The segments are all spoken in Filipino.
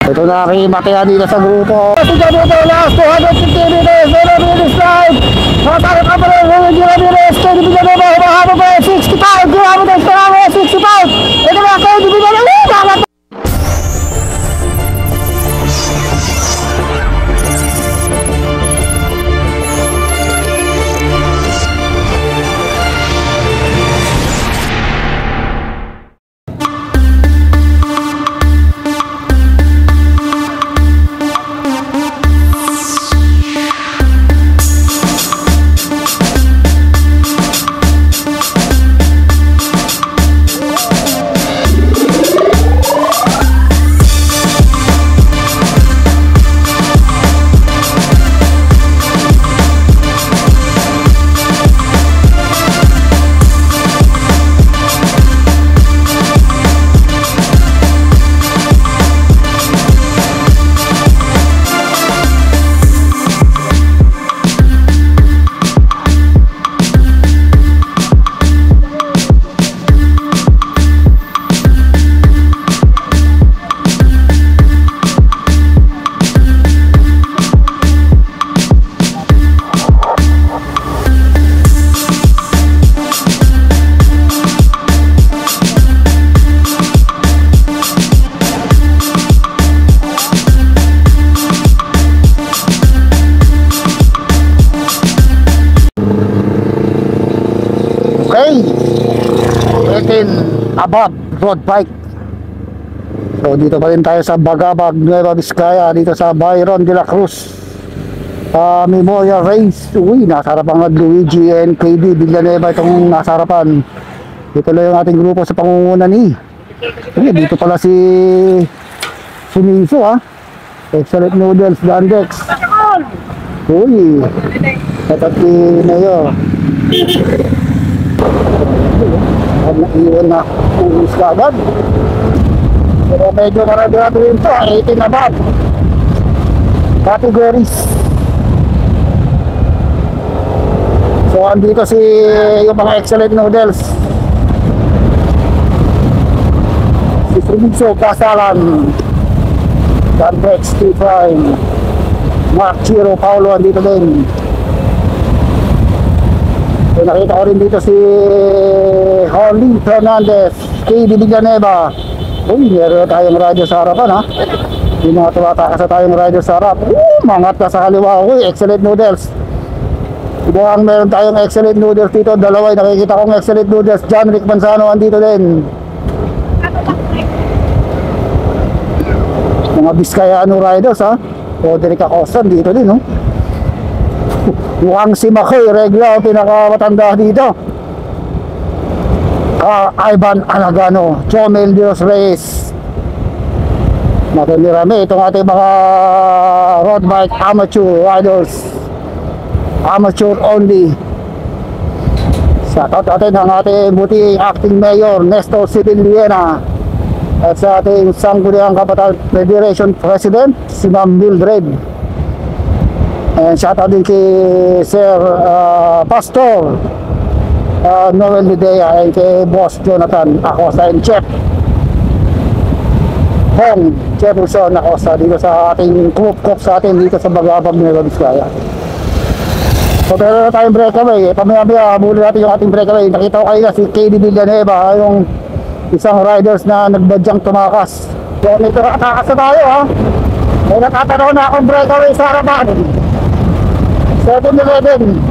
Ito na aking mataya dito sa grupo. Ito dito, last 250 meters, 0 minutes live. Matarap ka pa rin, 0 minutes, 20 minutes, mahaba pa 65 kilometers per hour, 65. Ito na, 20 minutes, dapat. Abab road bike. So dito pa rin tayo sa Bagabag, Nueva Vizcaya, dito sa Byron de la Cruz Memorial Race. Uy, nasa harapan ng Luigi and KD Villanueva itong nasa harapan. Dito lang yung ating grupo sa pangunguna ni. Dito pala si Miso ha. Excellent Noodles Dandex. Uy, natati na yun. Naiwan na ulis ka agad. Pero medyo marami natin rin ito, 18 above categories. So andito si yung mga excellent noodles, si Frumiso Casalan, Dandex, T-Prime, Mark Chiro Paulo andito din. So, nakita ko rin dito si Holly Fernandez, KD Villanueva. Uy, meron tayong radyo sa harapan ha. Yung mga tumatakas na tayong radyo sa harap. Mangat na sa kaliwa. Uy, excellent noodles. Ibang meron tayong excellent noodles dito. Dalawa yung nakikita kong excellent noodles. John Rick Manzano andito din. Mga Vizcayano riders ha. Roderick Acosta dito din no. Mukhang si Makoy Regla ang pinakamatanda dito. Ivan Alagano, Chomel Dios Reyes. Natinirami itong ating mga road bike amateur riders, amateur only. Sa natin ang ating buting acting mayor Nestor Sibiliena at sa ating Sangguniang Kabataan Federation President si Ma'am Mildred. And shout out din kay Sir Pastor Noel Lidea and kay Boss Jonathan Acosta and Chef Hong Jefferson Acosta dito sa ating cook sa atin dito sa Bagabag, Nueva Vizcaya. So meron na tayong breakaway. Pamaya-maya muli natin yung ating breakaway. Nakita ko kayo na si KD Villanueva, yung isang riders na nagbadyang tumakas. So nito nakatakas na tayo ha. May nakatanaw na akong breakaway sa harapan. 7-Eleven.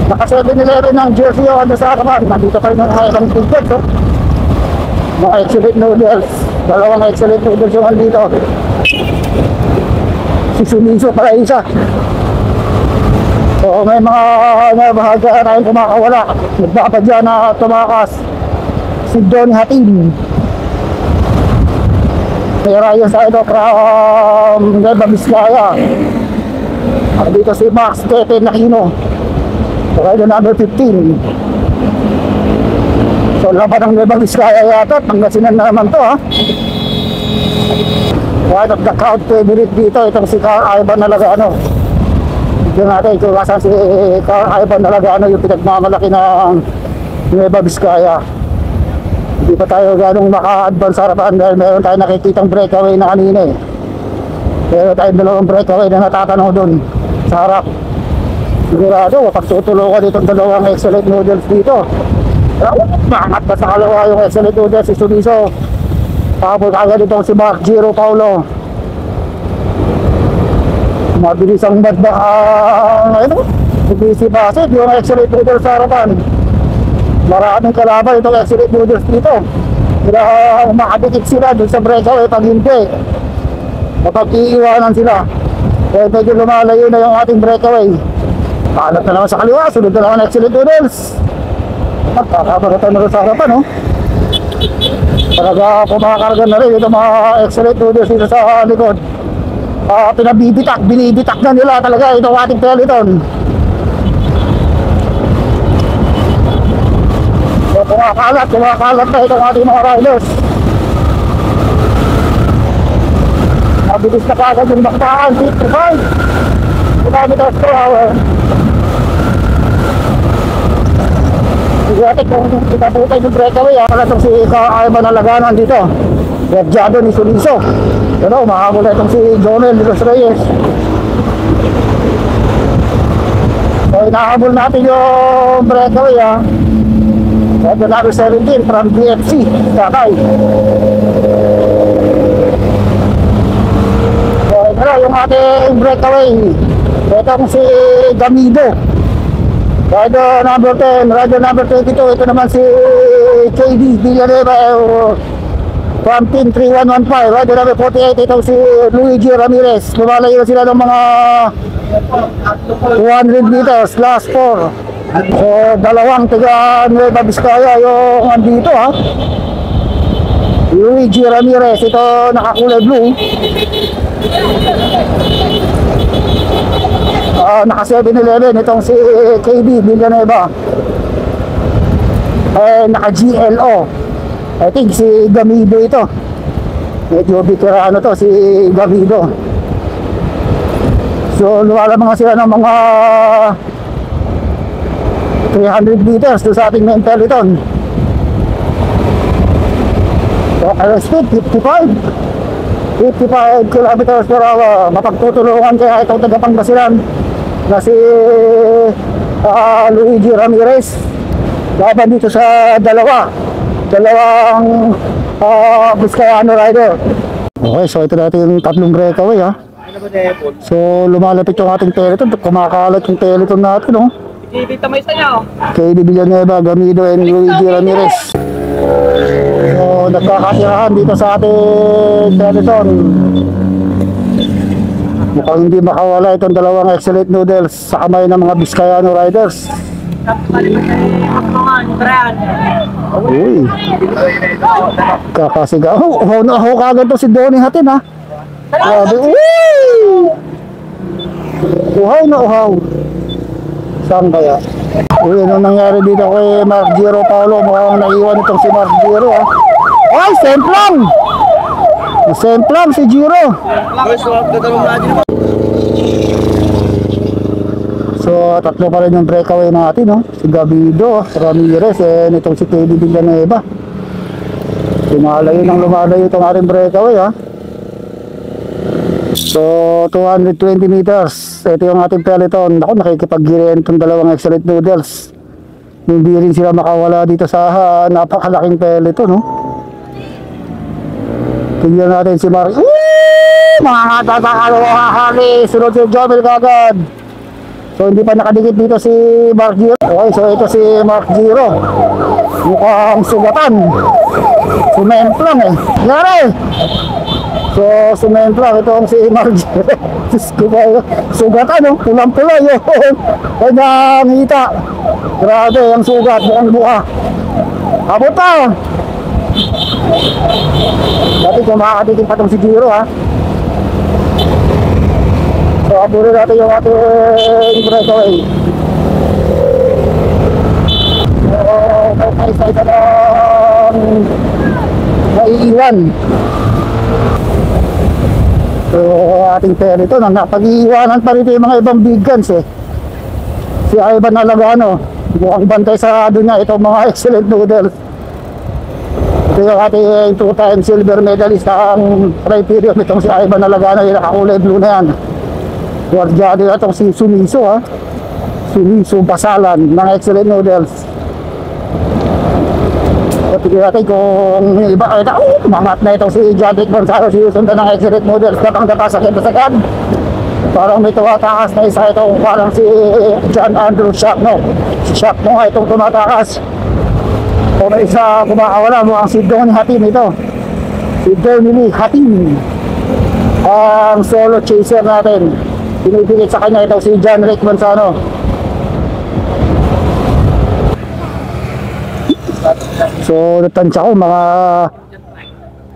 Naka 7-Eleven ng jersey o ano sa harapan. Nandito pa rin ng ilang tickets oh. Mga excellent noodles. Dalawang excellent noodles yung andito. Si Sumiso para isa. So may mga bahagya na yung kumakawala. Nagpapadya na tumakas si Don Hatin. May Ryan Saido from Nueva Vizcaya. Dito si Max Tete Nakino, rider number 15. So laban ng Nueva Vizcaya yata, Pangasinan na naman to ha. One of the crowd favorite dito, itong si Carl Ivan Nalagano. Tignan natin kung asan si Carl Ivan Nalagano, yung pinagmamalaki ng Nueva Vizcaya. Hindi pa tayo ganong maka-advance harapan dahil meron tayong nakikitang breakaway na kanina eh. Meron tayong dalawang breakaway na natatanaw doon sa harap. Sigurado, pagtutulungan itong dalawang excellent noodles dito. Maangat pa sa kalawa yung excellent noodles si Suliso. Tapos agad itong si Mark Giro Paulo. Mabilis ang badba busy basit yung excellent noodles sa harapan. Maraming kalaban itong excellent noodles dito. Kaya makadikit sila dun sa breakaway. Pag hindi, mapag-iiwanan sila. Kaya medyo lumalayo na yung ating breakaway. Kalat na naman sa kaliwa, sunod na naman excellent noodles. Magkakabaratan na rin sa harapan, no? Talaga kumakarga na rin itong mga excellent noodles dito sa likod. Binibitak na nila talaga itong ating peloton. So, kumakalat na itong ating mga riders. Mabilis na kagad yung baktaan, 55 kilometers per hour. Sigurati kung itabutay yung breakaway, pala itong si Ivan Alaganan dito. Redyado ni Suliso. Pero makahabol na itong si Jonel de los Reyes. So inahabol natin yung breakaway ha. Redyado number 17 from BFC Sakay. So ito na yung ating breakaway. Ito kung si Gamido, rider number 10, rider number 22. Ito naman si KD Villanueva from team 3115, rider number 48. Ito si Luigi Ramirez. Lumalayo sila ng mga 200 meters, last 4. So dalawang taga Nueva Vizcaya yung andito ha. Luigi Ramirez, ito nakakulay blue. Naka 7-11 itong si KB Villanueva. Naka GLO. I think si Gamido ito. Medyo veterano to si Gamido. So lumalamang sila ng mga 300 meters to sa ating main peloton. So speed 55 kilometers per hour. Mapagtutulungan kaya itong tagapangasilan na si Luigi Ramirez laban dito sa dalawang Vizcayano rider. Okay, so ito natin yung tatlong breakaway ha. So lumalapit yung ating peloton, kumakalat yung peloton natin no. KD Villanueva, Gamido and Luigi Ramirez. So nagkakatirahan dito sa ating peloton. Mukhang hindi makawala itong dalawang excellent noodles sa kamay ng mga Vizcayano riders. Uy, kakasigaw. Uhaw na uhaw kagad to si Donnie Hatin ha. Grabe. Uy, uhaw na uhaw. Saan kaya? Uy, anong nangyari dito kay Mark Giro Paulo? Mukhang naiwan itong si Mark Giro ha. Ay, semplang! Semplang si Giro. So tatlo pa rin yung breakaway natin no? Si Gabido, Ramirez, and itong si KD Villanueva. Lumalayo itong ating breakaway ha. So 220 meters. Ito yung ating peloton. Ako, nakikipag-giren itong dalawang excellent noodles. Hindi rin sila makawala dito sa napakalaking peloton no? Tingnan natin si Mark. Mga tatakalo sunod si Jomel kagad. So hindi pa nakadikit dito si Mark Giro. Okay, so ito si Mark Giro. Mukhang sugatan. Sumemplang eh. Yari! So sumemplang itong si Mark Giro. Sugatan no? Pulang-pula yun. Kanyang hita. Grabe ang sugat. Mukhang buka. Abot pa! Dati kung makakadikit pa itong si Giro ha. So abunin natin yung ating breakaway. So isa-isa lang naiiwan. So ating peloton ang napag-iiwanan pa rin yung mga ibang big guns eh. Si Ivan Alagano mukhang bantay sa doon niya itong mga excellent noodles. Ito yung ating two-time silver medalist ang criterium. Itong si Ivan Alagano, yung nakakulay blue na yan. Guardiado na itong si Sumiso, ha. Sumiso Basalan ng Excellent Noodles. So tignan natin kung iba kayo na, umangat na itong si Jadrick Gonzalo, sinusundan ng Excellent Noodles. Kapang sagad. Parang may tumatakas na isa itong parang si John Andrew Shapno. Si Shapno nga itong tumatakas. O may isa kumakawala, mukhang si Donny Hatim ito. Si Donny Hatim, ang solo chaser natin. Pinipigit sa kanya itong si John Rick Manzano. So natansya ko mga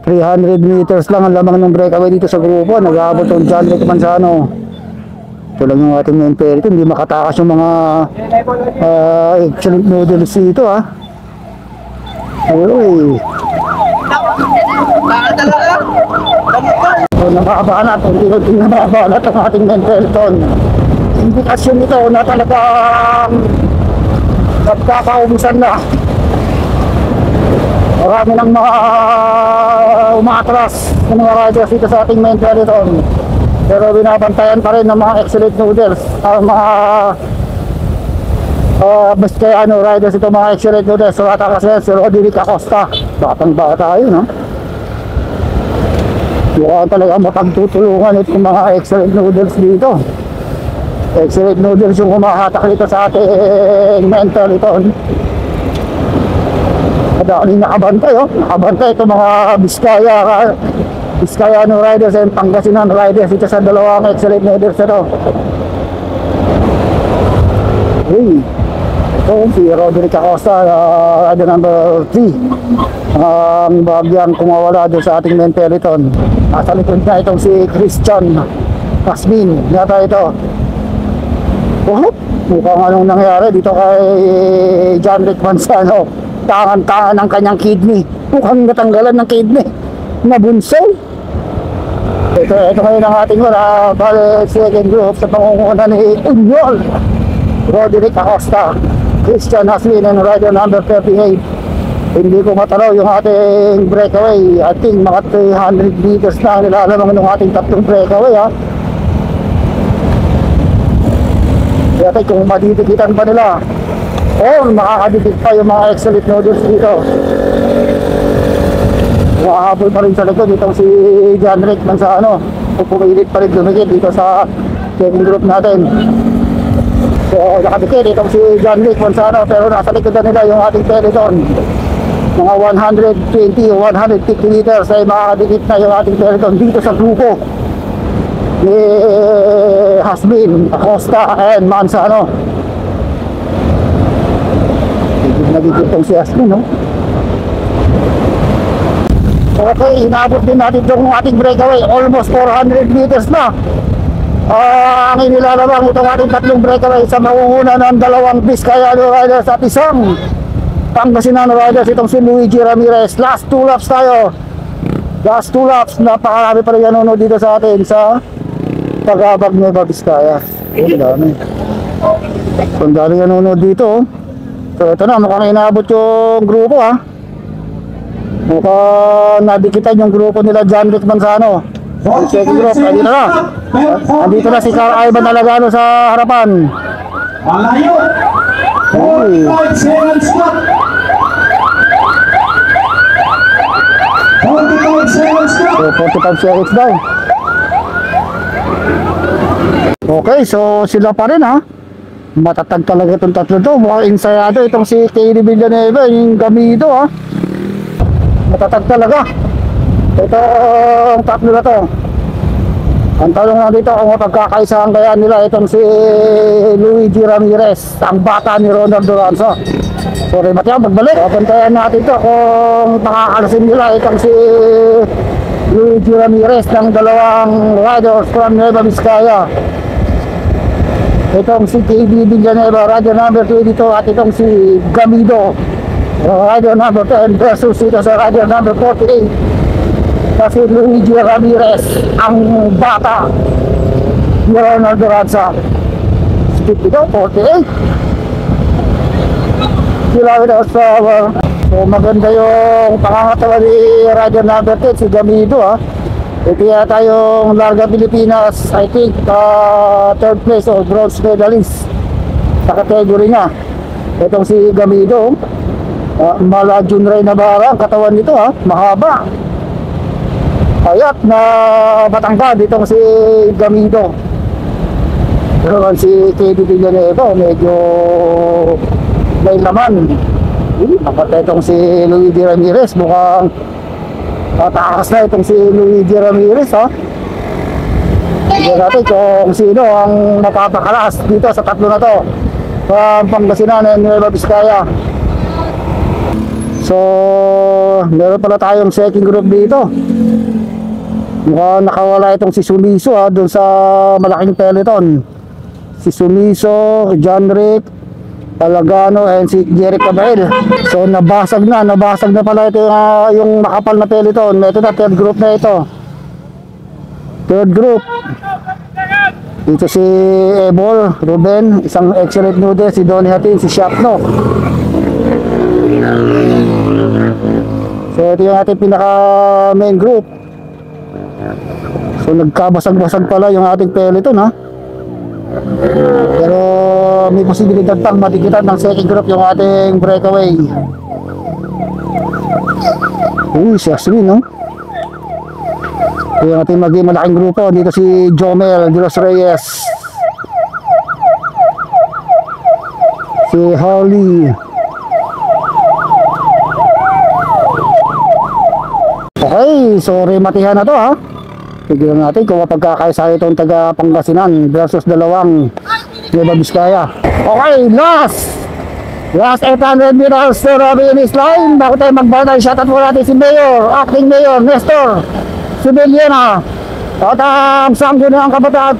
300 meters lang ang lamang ng breakaway dito sa grupo. Nag-aabot yung John Rick Manzano. Ito lang yung ating main pair. Hindi makatakas yung mga Excellent Noodles dito, ha. Uy. So nakabahanat, hindi nakabahanat ang ating main pair ito. Indikasyon ito na talagang nagkakaumisan na. Marami ng mga umatras ng mga riders dito sa ating main peloton. Pero binabantayan pa rin ng mga Excellent Noodles ang mga Biscayano riders ito, mga Excellent Noodles. So atakas yan si Roderick Acosta. Batang bata yun, ha. Mukhang talaga mapagtutulungan itong mga Excellent Noodles dito. Excellent Noodles yung kumahatak dito sa ating main peloton. Madaling nakabantay, oh. Nakabantay itong mga Biscayano riders and Pangasinan riders dito sa dalawang Excellent Noodles ito. Hey, ito si Roderick Acosta, rider number 3. Ang bagyang kumawala doon sa ating main peloton. Nasa likod na itong si Christian Casmin. Yata ito. Oh, mukhang anong nangyari dito kay John Rick Manzano. Tangan-tangan ang kanyang kidney. Mukhang natanggalan ng kidney. Nabunsol. Ito ngayon ang ating wala. Second group sa pangunguna ni Unyol, Roderick Acosta, Christian Haslin, and rider number 38. Hindi ko matalaw yung ating breakaway. I think mga 300 meters na nilalamang ng ating tatlong breakaway, ha. Kaya kung maditikitan pa nila, makakadikit pa yung mga Excellent Noodles dito. Makahabol pa rin sa likod itong si John Rick Manzano. Pumilit pa rin dumikit dito sa second group natin. So nakadikit itong si John Rick Manzano, pero nasa likod na nila yung ating peloton. Mga 120 o 150 meters ay makakadikit na yung ating peloton dito sa grupo ni Hasbin, Acosta, and Manzano. Nagigit itong si Hasbin, no? Okay, inabot din natin itong ating breakaway. Almost 400 meters na. Ang inilalabang itong ating tatlong breakaway sa mangunguna ng dalawang Biscayano riders at isang Pangasinan riders, itong si Luigi Ramirez. Last 2 laps tayo. Last 2 laps. Napakarami pa rin nanonood dito sa atin sa Pagabag Nueva Vizcaya. Ang dami. Ang dami nanonood dito. So ito na, mukhang inabot yung grupo, ha. Mukhang nadikitan yung grupo nila John Rick Manzano. Yung second group, andito na. Andito na si Carl Ivan Alagano sa harapan. Malayo. 45 seconds. 45 seconds. So 45 seconds daw. Okay, so sila pa rin, ha. Matatag talaga itong tatlo to. Mukhang insayado itong si KD Villanueva, yung Gamido, ha. Matatag talaga. Ito ang tatlo na to. Ang tanong na dito kung mapagkakaisahan kaya nila itong si Luigi Ramirez, ang bata ni Ronald Duranzo. Sorry, Matya, magbalik. Papantayan natin to kung makakalasin nila itong si Luigi Ramirez ng dalawang riders from Nueva Vizcaya. Itong si KB Villanueva, rider number 22, at itong si Gamido, rider number 10, versus ito sa rider number 48. Kasi Luigi Ramirez, ang bata ni Ronald Duranza. Speed ito, 48 kilometers per hour. So maganda yung pangangatawa ni rider number 10, si Gamido ha. Ito yata yung Larga Pilipinas, I think third place o bronze medalist sa category niya. Itong si Gamido, mala Junray Navarra ang katawan nito ha, mahaba, payat na matangkad itong si Gamido. Pero si KD Villanueva medyo may laman. Kapag itong si Luigi Ramirez, mukhang tatakas na itong si Luigi Ramirez ha. Tignan natin kung sino ang napapakalas dito sa tatlo na to, Pangasinan and Nueva Vizcaya. So meron pala tayong second group dito. Mukhang nakawala itong si Sumiso ha, doon sa malaking peloton. Si Sumiso, John Rick Palagano, and si Jerry Cabael. So nabasag na pala ito yung makapal na peloton. Ito na, third group na ito. Third group. Dito si Ebol, Ruben, isang excellent noodle, si Donny Hatin, si Shapno. So ito yung ating pinaka main group. So nagkabasag-basag pala yung ating peloton ha. Pero may posibilidad pang matikitan ng second group yung ating breakaway. Si Asmin no. Yung ating maging malaking grupo. Dito si Jomel de los Reyes, si Holly, okay. So rematihan na to ha. Tignan natin kung mapagkakaisa itong taga Pangasinan versus dalawang Nueva Vizcaya. Okay, last 800 meters to finish line. Bago tayo magbatay, shoutout po natin si Mayor, Acting Mayor Nestor Subeliana at ang Sangguniang Kabataan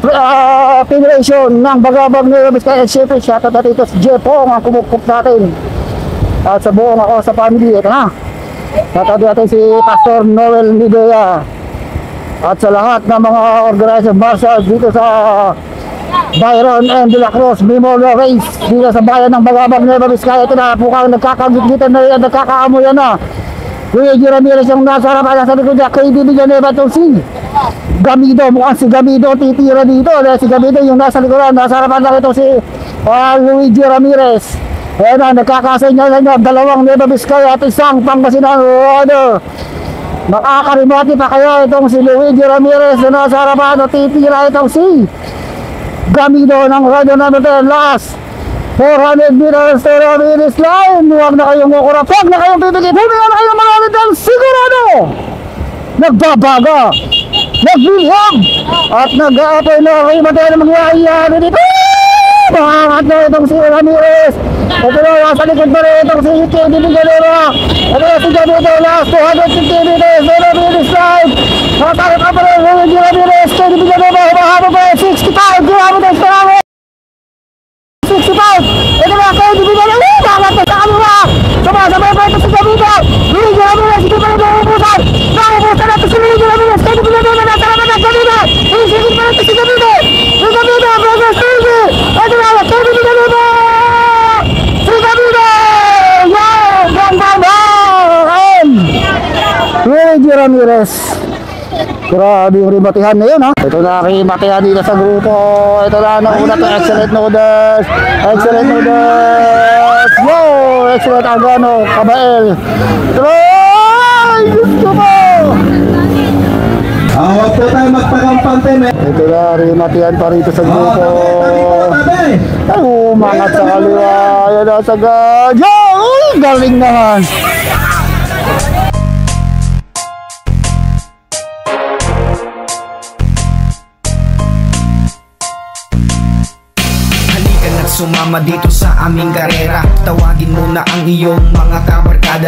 Federation ng Bagabag Nueva Vizcaya. Siyempre shoutout natin ito si Jepong ang kumukuk natin at sa buong ako sa family. Ito na, shoutout natin si Pastor Noel Midea at sa lahat ng mga organizer marshals dito sa Byron and De La Cruz Memorial Race dito sa bayan ng Bagabag Nueva Vizcaya. Ito na, mukhang nagkakagitan na yan, nagkakaamoyan na. Luigi Ramirez yung nasa harapan sa likod niya, KD Villanueva itong si Gamido. Mukhang si Gamido titira dito. Si Gamido yung nasa likuran, nasa harapan lang itong si Luigi Ramirez. Ayan na, nagkakasenyalan niya, dalawang Nueva Vizcaya at isang Pangasinan rider. Makakarimati pa kayo itong si Luigi Ramirez na nasa harapan at titira itong si Gamido ng rider number 10. Last 400 meters to the finish line. Huwag na kayong kukurap, huwag na kayong pipikit, huwag na kayong malamit ang sigurado. Nagbabaga, nagbihag, at nag-aapoy na kayo matay na mangyayari dito. Makangat na itong si Ramirez. Ito na, nasa likod pa rin itong si KD Villanueva. Ito na si Gamido, last 250 meters to the finish line. Nakatakot ka pa rin, Luigi Ramirez, KD Villanueva, humahabang pa rin, 65 kilometers per hour. 65. Ito na, KD Villanueva, dapat na sa kanila. Sumasabay pa ito si Gamido. Luigi Ramirez, hindi pa rin nauubusan. Nauubusan natin si Luigi Ramirez, KD Villanueva, nasa laban ng Gamido. Isigit pa rin si Gamido. Si Gamido, Brothers Turvey. Ito na, KD Villanueva. Si Gamido. Yan, ganda. Luigi Ramirez. Grabe yung rimatihan na yun ha. Ito na rimatihan dito sa grupo. Ito na nauna to, excellent noodles. Excellent noodles. Wow, excellent Agano, Cabael. Ay, gusto mo. Huwag po tayo magpagampante, men. Ito na rimatihan pa rito sa grupo. Ay, umangat sa kaliwa. Ayan na sa gadyo. Uy, galing naman. Sumama dito sa aming karera. Tawagin mo na ang iyong mga kabarkada.